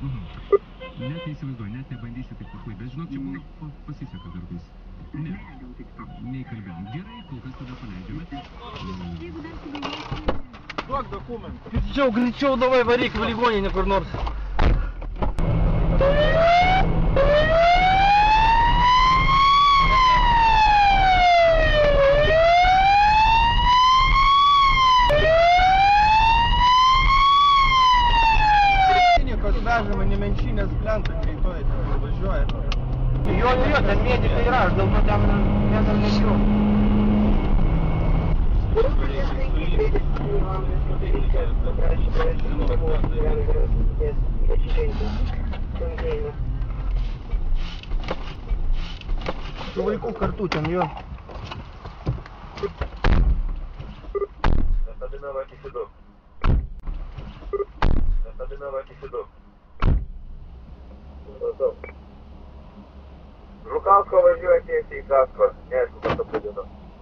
Net neįsivaizduoju, net nebandysiu taip paklai, bet žinok, čia būna pasiseka kartais. Ne, neįkalbėjom. Gerai, kol kas tada paleidžiame. Duok dokumentą. Greičiau, davai, varyk в ligoninę kur nors. Vežama Nemenčinės plentą, greitoji ten važiuoja. Jo, ten medikai yra, aš dėl to ten vienam nežiūrėjau. Su vaikų kartu ten jo. Žukausko važiuoja tiesiai į Kasko, neaišku, kas to pradino.